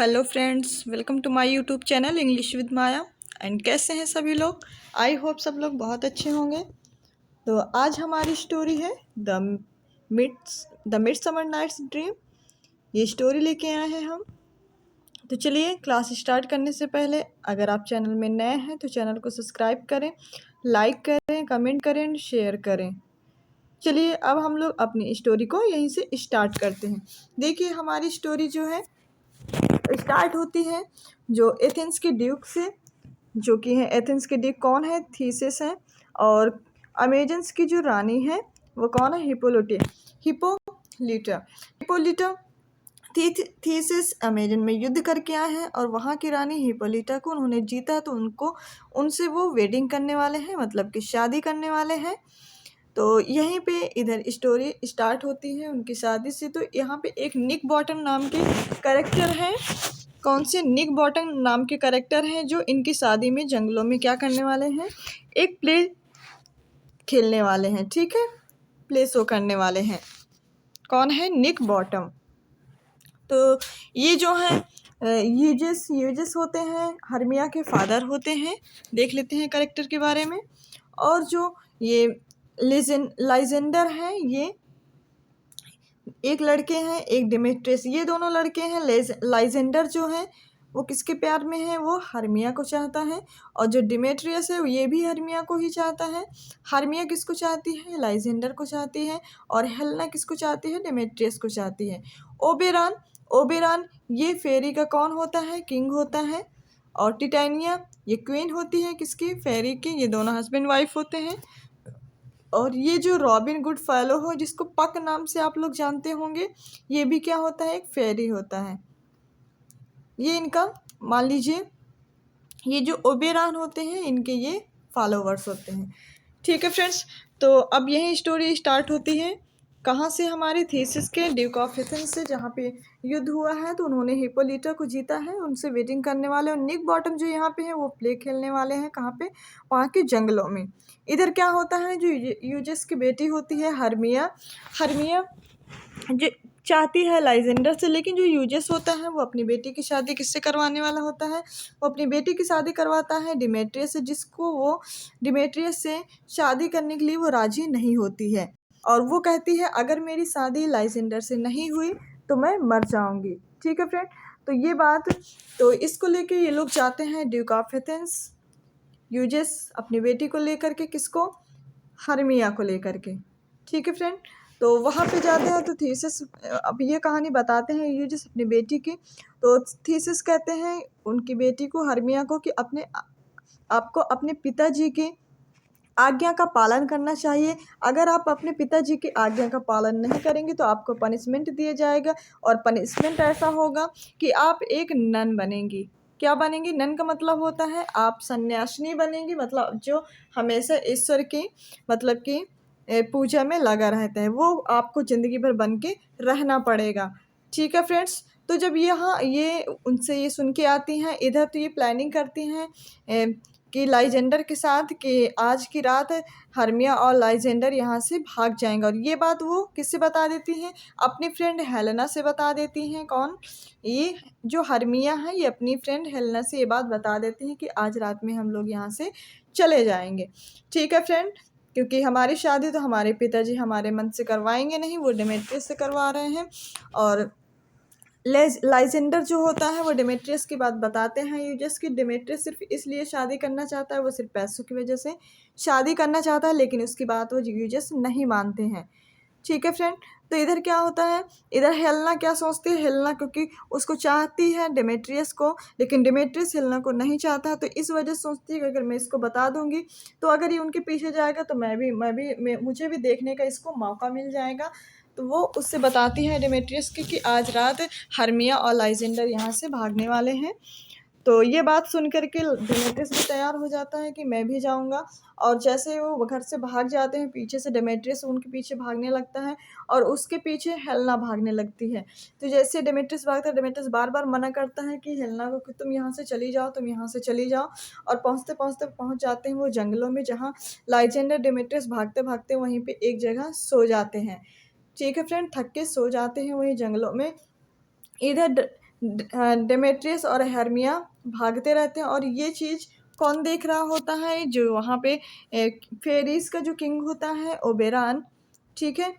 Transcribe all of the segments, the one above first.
Hello friends, welcome to my YouTube channel English with Maya. And कैसे हैं सभी लोग? आई होप सब लोग बहुत अच्छे होंगे। तो आज हमारी स्टोरी है द मिडसमर नाइट्स ड्रीम। ये स्टोरी लेके आए हैं हम। तो चलिए, क्लास स्टार्ट करने से पहले अगर आप चैनल में नए हैं तो चैनल को सब्सक्राइब करें, लाइक करें, कमेंट करें एंड शेयर करें। चलिए, अब हम लोग अपनी स्टोरी को यहीं से स्टार्ट करते हैं। देखिए, हमारी स्टोरी जो है स्टार्ट होती है जो एथेंस के ड्यूक से, जो कि है एथेंस के ड्यूक कौन है? थीसिस है। और अमेजन्स की जो रानी है वो कौन है? हिपोलिटा। हिपोलिटा थीसिस अमेजन में युद्ध करके आए हैं और वहाँ की रानी हिपोलिटा को उन्होंने जीता, तो उनसे वो वेडिंग करने वाले हैं, मतलब कि शादी करने वाले हैं। तो यहीं पे इधर स्टोरी स्टार्ट होती है उनकी शादी से। तो यहाँ पे एक निक बॉटम नाम के कैरेक्टर हैं। कौन से? निक बॉटम नाम के कैरेक्टर हैं जो इनकी शादी में जंगलों में क्या करने वाले हैं? एक प्ले खेलने वाले हैं। ठीक है, प्ले शो करने वाले हैं। कौन है? निक बॉटम। तो ये जो है यूजिस होते हैं, हर्मिया के फादर होते हैं। देख लेते हैं कैरेक्टर के बारे में। और जो ये लाइजेंडर हैं, ये एक लड़के हैं, एक डिमेट्रियस। ये दोनों लड़के हैं। लाइजेंडर जो है वो किसके प्यार में है? वो हर्मिया को चाहता है। और जो डिमेट्रियस है ये भी हर्मिया को ही चाहता है। हर्मिया किसको चाहती है? लाइजेंडर को चाहती है। और हेलेना किसको चाहती है? डिमेट्रियस को चाहती है। ओबेरान ये फेरी का कौन होता है? किंग होता है। और टिटैनिया ये क्वीन होती है किसकी? फेरी की। ये दोनों हस्बैंड वाइफ होते हैं। और ये जो रॉबिन गुड फेलो हो, जिसको पक नाम से आप लोग जानते होंगे, ये भी क्या होता है? एक फेरी होता है। ये इनका, मान लीजिए, ये जो ओबेरान होते हैं इनके ये फॉलोवर्स होते हैं। ठीक है फ्रेंड्स, तो अब यही स्टोरी स्टार्ट होती है। कहाँ से? हमारे थीसिस के ड्यूक ऑफ एथेंस से, जहाँ पे युद्ध हुआ है तो उन्होंने हिपोलिटा को जीता है। उनसे वेटिंग करने वाले। और निक बॉटम जो यहाँ पे है वो प्ले खेलने वाले हैं। कहाँ पे? वहाँ के जंगलों में। इधर क्या होता है? जो यूजिस की बेटी होती है हर्मिया जो चाहती है लाइजेंडर से, लेकिन जो यूजिस होता है वो अपनी बेटी की शादी किससे करवाने वाला होता है? वो अपनी बेटी की शादी करवाता है डिमेट्रियस से, जिसको वो डिमेट्रियस से शादी करने के लिए वो राजी नहीं होती है। और वो कहती है अगर मेरी शादी लाइजेंडर से नहीं हुई तो मैं मर जाऊंगी। ठीक है फ्रेंड, तो ये बात, तो इसको लेके ये लोग जाते हैं ड्यूक ऑफ एथेंस। यूजिस अपनी बेटी को लेकर के, किसको? हर्मिया को लेकर के। ठीक है फ्रेंड, तो वहाँ पे जाते हैं तो थीसिस अब ये कहानी बताते हैं यूजिस अपनी बेटी की। तो थीसिस कहते हैं उनकी बेटी को, हर्मिया को, कि आपको अपने पिताजी की आज्ञा का पालन करना चाहिए। अगर आप अपने पिताजी की आज्ञा का पालन नहीं करेंगे तो आपको पनिशमेंट दिया जाएगा। और पनिशमेंट ऐसा होगा कि आप एक नन बनेंगी। क्या बनेंगी? नन का मतलब होता है आप सन्यासिनी बनेंगी, मतलब जो हमेशा ईश्वर की, मतलब कि पूजा में लगा रहता है, वो आपको ज़िंदगी भर बन के रहना पड़ेगा। ठीक है फ्रेंड्स, तो जब यहाँ ये उनसे ये सुन के आती हैं इधर, तो ये प्लानिंग करती हैं कि लाइजेंडर के साथ, कि आज की रात हर्मिया और लाइजेंडर यहाँ से भाग जाएंगे। और ये बात वो किससे बता देती हैं? अपनी फ्रेंड हेलेना से बता देती हैं। कौन? ये जो हर्मिया है ये अपनी फ्रेंड हेलेना से ये बात बता देती हैं कि आज रात में हम लोग यहाँ से चले जाएंगे। ठीक है फ्रेंड, क्योंकि हमारी शादी तो हमारे पिताजी हमारे मन से करवाएंगे नहीं, वो डिमेट्रियस से करवा रहे हैं। और लाइजेंडर जो होता है वो डिमेट्रियस की बात बताते हैं यूजिस की। डिमेट्रियस सिर्फ इसलिए शादी करना चाहता है, वो सिर्फ पैसों की वजह से शादी करना चाहता है, लेकिन उसकी बात वो यूजिस नहीं मानते हैं। ठीक है फ्रेंड, तो इधर क्या होता है? इधर हेलेना क्या सोचती है? हेलेना क्योंकि उसको चाहती है डिमेट्रियस को, लेकिन डिमेट्रियस हेलेना को नहीं चाहता, तो इस वजह से सोचती है कि अगर मैं इसको बता दूंगी तो अगर ये उनके पीछे जाएगा तो मुझे भी देखने का इसको मौका मिल जाएगा। तो वो उससे बताती है डिमेट्रियस की कि आज रात हर्मिया और लाइजेंडर यहाँ से भागने वाले हैं। तो ये बात सुन करके डिमेट्रियस भी तैयार हो जाता है कि मैं भी जाऊंगा। और जैसे वो घर से भाग जाते हैं, पीछे से डिमेट्रियस उनके पीछे भागने लगता है और उसके पीछे हेलेना भागने लगती है। तो जैसे डिमेट्रियस भागता है, डिमेट्रियस बार बार मना करता है कि हेलेना को कि तुम यहाँ से चली जाओ, तुम यहाँ से चली जाओ। और पहुँचते पहुँचते पहुँच जाते हैं वो जंगलों में, जहाँ लाइजेंडर डिमेट्रियस भागते भागते वहीं पर एक जगह सो जाते हैं। ठीक है फ्रेंड, थक के सो जाते हैं वही जंगलों में। इधर डेमेट्रियस और हर्मिया भागते रहते हैं, और ये चीज़ कौन देख रहा होता है, जो वहाँ पे फेरीज का जो किंग होता है ओबेरॉन, ठीक है,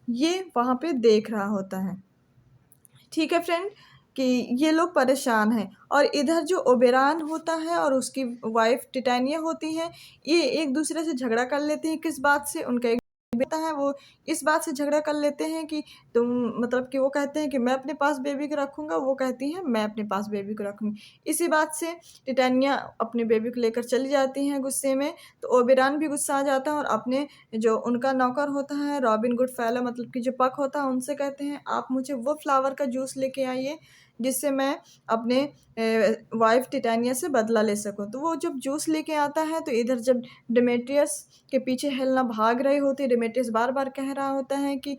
ये वहाँ पे देख रहा होता है। ठीक है फ्रेंड, कि ये लोग परेशान हैं, और इधर जो ओबेरॉन होता है और उसकी वाइफ टिटानिया होती है, ये एक दूसरे से झगड़ा कर लेते हैं। किस बात से? उनका एक बेटा है, वो इस बात से झगड़ा कर लेते हैं कि तुम, मतलब कि वो कहते हैं कि मैं अपने पास बेबी को रखूँगा, वो कहती हैं मैं अपने पास बेबी को रखूँगी। इसी बात से टिटानिया अपने बेबी को लेकर चली जाती हैं गुस्से में, तो ओबेरॉन भी गुस्सा आ जाता है और अपने जो उनका नौकर होता है रॉबिन गुडफेलो, मतलब कि जो पक होता है, उनसे कहते हैं आप मुझे वो फ्लावर का जूस लेके आइए जिससे मैं अपने वाइफ टिटानिया से बदला ले सकूं। तो वो जब जूस लेके आता है, तो इधर जब डेमेट्रियस के पीछे हेलेना भाग रही होती है, डेमेट्रियस बार बार कह रहा होता है कि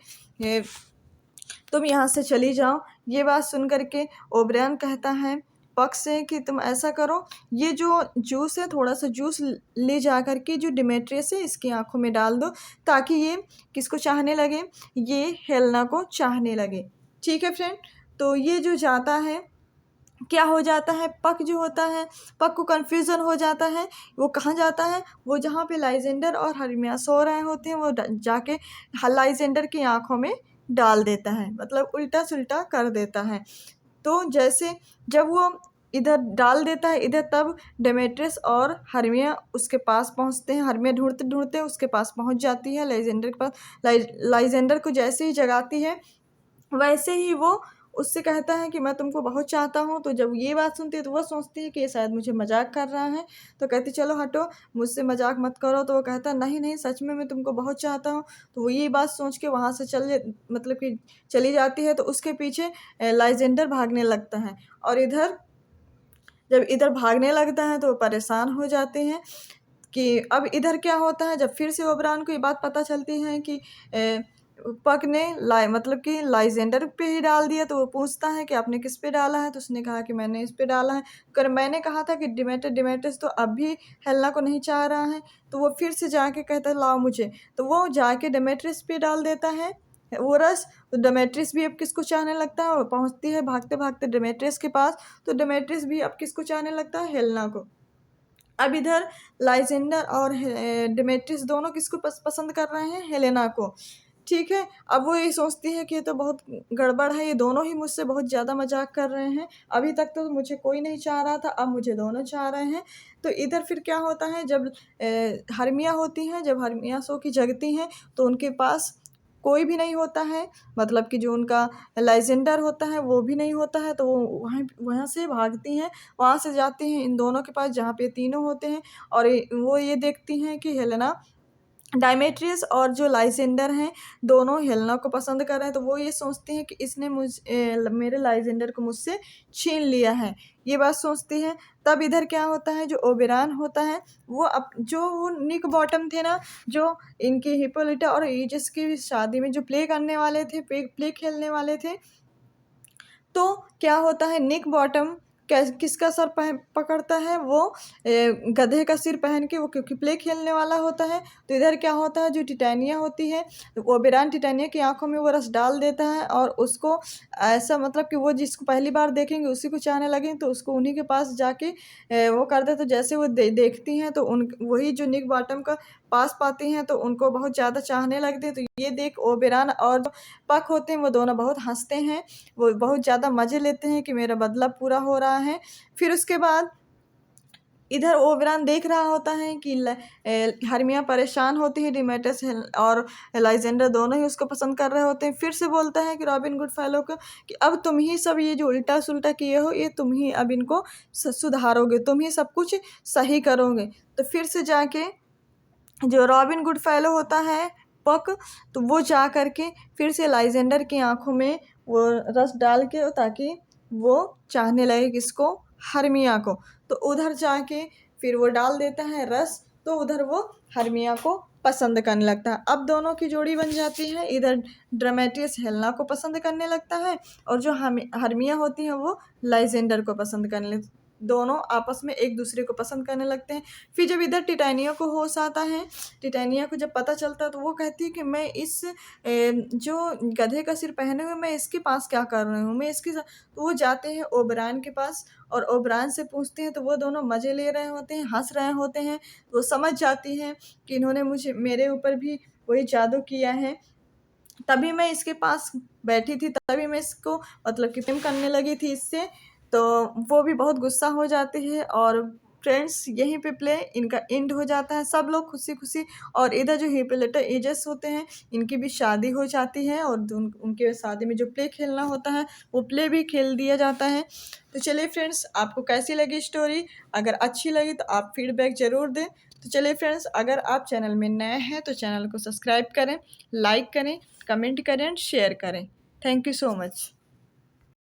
तुम यहाँ से चली जाओ। ये बात सुन करके ओबेरॉन कहता है पक से कि तुम ऐसा करो, ये जो जूस है, थोड़ा सा जूस ले जा करके जो डेमेट्रियस है इसकी आंखों में डाल दो, ताकि ये किसको चाहने लगे, ये हेलेना को चाहने लगे। ठीक है फ्रेंड, तो ये जो जाता है, क्या हो जाता है, पक जो होता है, पक को कन्फ्यूज़न हो जाता है। वो कहाँ जाता है, वो जहाँ पे लाइजेंडर और हर्मिया सो रहे होते हैं, वो जाके लाइजेंडर की आंखों में डाल देता है, मतलब उल्टा सुल्टा कर देता है। तो जैसे जब वो इधर डाल देता है इधर, तब डेमेट्रियस और हर्मिया उसके पास पहुंचते हैं। हर्मिया ढूंढते ढूंढते उसके पास पहुंच जाती है, लाइजेंडर के पास। लाइजेंडर को जैसे ही जगाती है, वैसे ही वो उससे कहता है कि मैं तुमको बहुत चाहता हूँ। तो जब ये बात सुनती है, तो वो सोचती है कि ये शायद मुझे मजाक कर रहा है, तो कहती चलो हटो, मुझसे मजाक मत करो। तो वो कहता नहीं नहीं, सच में मैं तुमको बहुत चाहता हूँ। तो वो ये बात सोच के वहाँ से मतलब कि चली जाती है। तो उसके पीछे लाइजेंडर भागने लगता है, और जब इधर भागने लगता है तो वो परेशान हो जाते हैं कि अब इधर क्या होता है। जब फिर से ओबेरॉन को ये बात पता चलती है कि पक ने मतलब कि लाइजेंडर पे ही डाल दिया, तो वो पूछता है कि आपने किस पे डाला है। तो उसने कहा कि मैंने इस पे डाला है। कर मैंने कहा था कि डिमेट्रियस तो अब भी हेलेना को नहीं चाह रहा है। तो वो फिर से जाके कहता है लाओ मुझे। तो वो जाके डेमेट्रियस पे डाल देता है वो रस। तो डेमेट्रियस भी अब किसको चाहने लगता है, वो पहुँचती है भागते भागते डेमेट्रियस के पास। तो डेमेट्रियस भी अब किसको चाहने लगता है, हेलेना को। अब इधर लाइजेंडर और डेमेट्रियस दोनों किसको पसंद कर रहे हैं, हेलेना को। ठीक है, अब वो ये सोचती है कि ये तो बहुत गड़बड़ है, ये दोनों ही मुझसे बहुत ज़्यादा मजाक कर रहे हैं। अभी तक तो मुझे कोई नहीं चाह रहा था, अब मुझे दोनों चाह रहे हैं। तो इधर फिर क्या होता है, जब हर्मिया होती हैं, जब हर्मिया सो की जगती हैं, तो उनके पास कोई भी नहीं होता है, मतलब कि जो उनका लाइजेंडर होता है वो भी नहीं होता है। तो वो वहाँ वहाँ से भागती हैं, वहाँ से जाती हैं इन दोनों के पास जहाँ पे तीनों होते हैं, और वो ये देखती हैं कि हेलेना, डेमेट्रियस और जो लाइजेंडर हैं, दोनों हेलेना को पसंद कर रहे हैं। तो वो ये सोचती हैं कि इसने मेरे लाइजेंडर को मुझसे छीन लिया है, ये बात सोचती हैं। तब इधर क्या होता है, जो ओबेरॉन होता है, वो निक बॉटम थे ना, जो इनकी हिप्पोलिटा और ईजिस की शादी में जो प्ले करने वाले थे, प्ले खेलने वाले थे। तो क्या होता है, निक बॉटम किसका सर पकड़ता है, वो गधे का सिर पहन के, वो क्योंकि प्ले खेलने वाला होता है। तो इधर क्या होता है, जो टिटानिया होती है, तो ओबेरॉन टिटानिया की आंखों में वो रस डाल देता है, और उसको ऐसा, मतलब कि वो जिसको पहली बार देखेंगे उसी को चाहने लगे, तो उसको उन्हीं के पास जाके वो कर दे। तो जैसे वो देखती हैं, तो उन वही जो निक बॉटम का पास पाती हैं, तो उनको बहुत ज़्यादा चाहने लगते हैं। तो ये देख ओबेरॉन और जो पक होते हैं, वो दोनों बहुत हंसते हैं, वो बहुत ज़्यादा मज़े लेते हैं कि मेरा बदला पूरा हो रहा है। फिर उसके बाद इधर ओबेरॉन देख रहा होता है कि हर्मिया परेशान होती है, डिमेट्रियस और लाइजेंडर दोनों ही उसको पसंद कर रहे होते हैं। फिर से बोलता है कि रॉबिन गुडफेलो को कि अब तुम ही सब ये जो उल्टा सुल्टा किए हो, ये तुम ही अब इनको सुधारोगे, तुम ही सब कुछ सही करोगे। तो फिर से जाके जो रॉबिन गुडफेलो होता है, पक, तो वो जा करके फिर से लाइजेंडर की आंखों में वो रस डाल के, ताकि वो चाहने लगे किसको, हर्मिया को। तो उधर जाके फिर वो डाल देता है रस, तो उधर वो हर्मिया को पसंद करने लगता है। अब दोनों की जोड़ी बन जाती है। इधर डेमेट्रियस हेलेना को पसंद करने लगता है, और जो हर्मिया होती है वो लाइजेंडर को पसंद करने दोनों आपस में एक दूसरे को पसंद करने लगते हैं। फिर जब इधर टिटानिया को होश आता है, टिटानिया को जब पता चलता है तो वो कहती है कि मैं इस जो गधे का सिर पहने हुए मैं इसके पास क्या कर रही हूँ, मैं इसके साथ। तो वो जाते हैं ओबरान के पास और ओबरान से पूछते हैं, तो वो दोनों मज़े ले रहे होते हैं, हंस रहे होते हैं। वो समझ जाती हैं कि इन्होंने मुझे मेरे ऊपर भी वही जादू किया है। तभी मैं इसके पास बैठी थी, तभी मैं इसको मतलब कि प्रेम करने लगी थी इससे। तो वो भी बहुत गुस्सा हो जाती है और फ्रेंड्स यहीं पे प्ले इनका एंड हो जाता है। सब लोग खुशी-खुशी और इधर जो हिप्पोलिटा एजेस होते हैं, इनकी भी शादी हो जाती है और उनके शादी में जो प्ले खेलना होता है, वो प्ले भी खेल दिया जाता है। तो चलिए फ्रेंड्स, आपको कैसी लगी स्टोरी? अगर अच्छी लगी तो आप फीडबैक ज़रूर दें। तो चलिए फ्रेंड्स, अगर आप चैनल में नए हैं तो चैनल को सब्सक्राइब करें, लाइक करें, कमेंट करें एंड शेयर करें। Thank you so much.